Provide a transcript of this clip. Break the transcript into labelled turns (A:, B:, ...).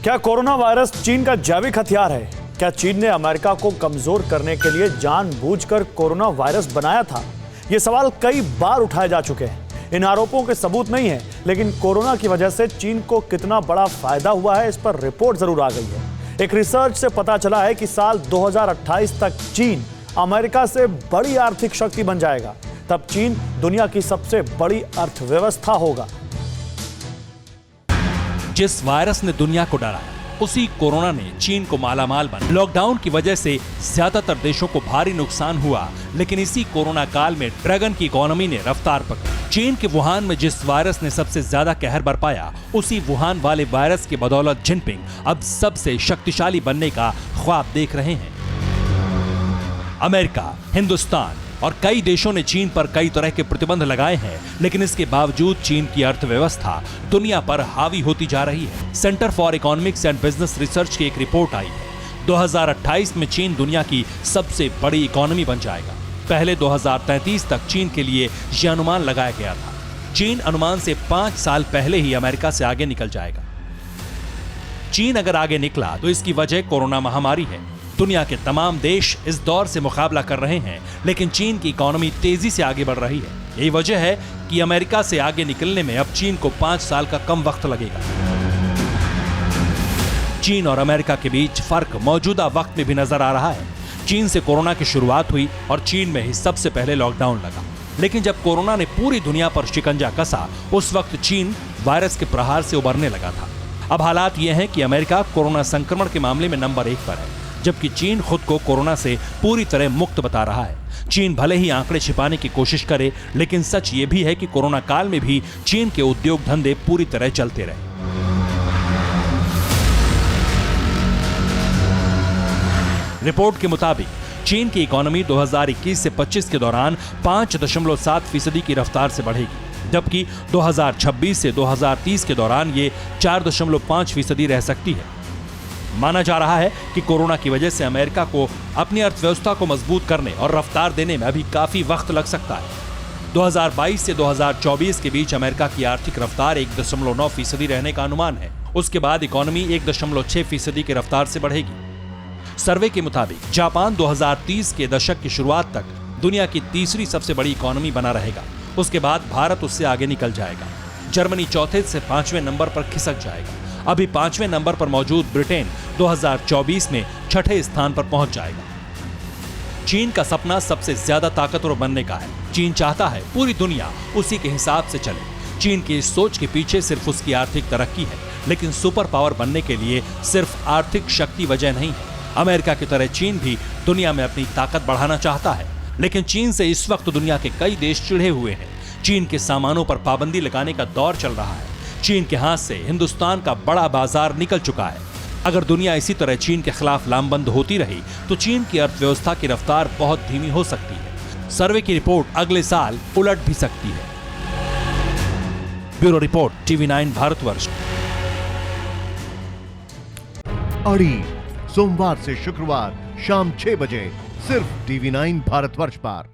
A: क्या corona virus चीन का जैविक हथियार है? क्या चीन ने अमेरिका को कमजोर करने के लिए जानबूझकर कोरोना वायरस बनाया था? ये सवाल कई बार उठाए जा चुके हैं। इन आरोपों के सबूत नहीं है, लेकिन कोरोना की वजह से चीन को कितना बड़ा फायदा हुआ है, इस पर रिपोर्ट जरूर आ गई है। एक रिसर्च से पता चला है कि साल 2028 तक चीन अमेरिका से बड़ी आर्थिक शक्ति बन जाएगा। तब चीन दुनिया की सबसे बड़ी अर्थव्यवस्था होगा।
B: जिस वायरस ने दुनिया को डराया, उसी कोरोना ने चीन को मालामाल बनाया। लॉकडाउन की वजह से ज्यादातर देशों को भारी नुकसान हुआ, लेकिन इसी कोरोना काल में ड्रैगन की इकोनॉमी ने रफ्तार पकड़ी। चीन के वुहान में जिस वायरस ने सबसे ज्यादा कहर बरपाया, उसी वुहान वाले वायरस की बदौलत जिनपिंग अब सबसे शक्तिशाली बनने का ख्वाब देख रहे हैं। अमेरिका, हिंदुस्तान और कई देशों ने चीन पर कई तरह के प्रतिबंध लगाए हैं, लेकिन इसके बावजूद चीन की अर्थव्यवस्था दुनिया पर हावी होती जा रही है। Centre for economics and business research की एक रिपोर्ट आई है। 2028 में चीन दुनिया की सबसे बड़ी इकोनॉमी बन जाएगा। पहले 2033 तक चीन के लिए यह अनुमान लगाया गया था। चीन अनुमान से 5 साल पहले ही अमेरिका से आगे निकल जाएगा। चीन अगर आगे निकला तो इसकी वजह कोरोना महामारी है। दुनिया के तमाम देश इस दौर से मुकाबला कर रहे हैं, लेकिन चीन की इकोनॉमी तेजी से आगे बढ़ रही है। यही वजह है कि अमेरिका से आगे निकलने में अब चीन को 5 साल का कम वक्त लगेगा। चीन और अमेरिका के बीच फर्क मौजूदा वक्त में भी नजर आ रहा है। चीन से कोरोना की शुरुआत हुई और चीन में ही सबसे पहले लॉकडाउन लगा, लेकिन जब कोरोना ने पूरी दुनिया पर शिकंजा कसा, उस वक्त चीन वायरस के प्रहार से उबरने लगा था। अब हालात यह है कि अमेरिका कोरोना संक्रमण के मामले में नंबर 1 पर है, जबकि चीन खुद को कोरोना से पूरी तरह मुक्त बता रहा है। चीन भले ही आंकड़े छिपाने की कोशिश करे, लेकिन सच ये भी है कि कोरोना काल में भी चीन के उद्योग धंधे पूरी तरह चलते रहे। रिपोर्ट के मुताबिक चीन की इकोनॉमी 2021 से 25 के दौरान 5.7% की रफ्तार से बढ़ेगी, जबकि 2026 से 2030 के दौरान ये 4.5% रह सकती है। माना जा रहा है कि कोरोना की वजह से अमेरिका को अपनी अर्थव्यवस्था को मजबूत करने और रफ्तार देने में अभी काफी वक्त लग सकता है। 2022 से 2024 के बीच अमेरिका की आर्थिक रफ्तार 1.9% रहने का अनुमान है। उसके बाद इकोनॉमी 1.6% की रफ्तार से बढ़ेगी। सर्वे के मुताबिक जापान 2030 के दशक की शुरुआत तक दुनिया की तीसरी सबसे बड़ी इकोनॉमी बना रहेगा। उसके बाद भारत उससे आगे निकल जाएगा। जर्मनी चौथे से 5वें नंबर पर खिसक जाएगा। अभी 5वें नंबर पर मौजूद ब्रिटेन 2024 में 6ठे स्थान पर पहुंच जाएगा। चीन का सपना सबसे ज्यादा ताकतवर बनने का है। चीन चाहता है पूरी दुनिया उसी के हिसाब से चले। चीन की इस सोच के पीछे सिर्फ उसकी आर्थिक तरक्की है, लेकिन सुपर पावर बनने के लिए सिर्फ आर्थिक शक्ति वजह नहीं है। अमेरिका की तरह चीन भी दुनिया में अपनी ताकत बढ़ाना चाहता है, लेकिन चीन से इस वक्त दुनिया के कई देश चिढ़े हुए हैं। चीन के सामानों पर पाबंदी लगाने का दौर चल रहा है। चीन के हाथ से हिंदुस्तान का बड़ा बाजार निकल चुका है। अगर दुनिया इसी तरह चीन के खिलाफ लामबंद होती रही तो चीन की अर्थव्यवस्था की रफ्तार बहुत धीमी हो सकती है। सर्वे की रिपोर्ट अगले साल उलट भी सकती है। Bureau report, TV9 Bharatvarsh.
C: अड़ी सोमवार से शुक्रवार शाम 6 बजे सिर्फ TV9 भारतवर्ष पर।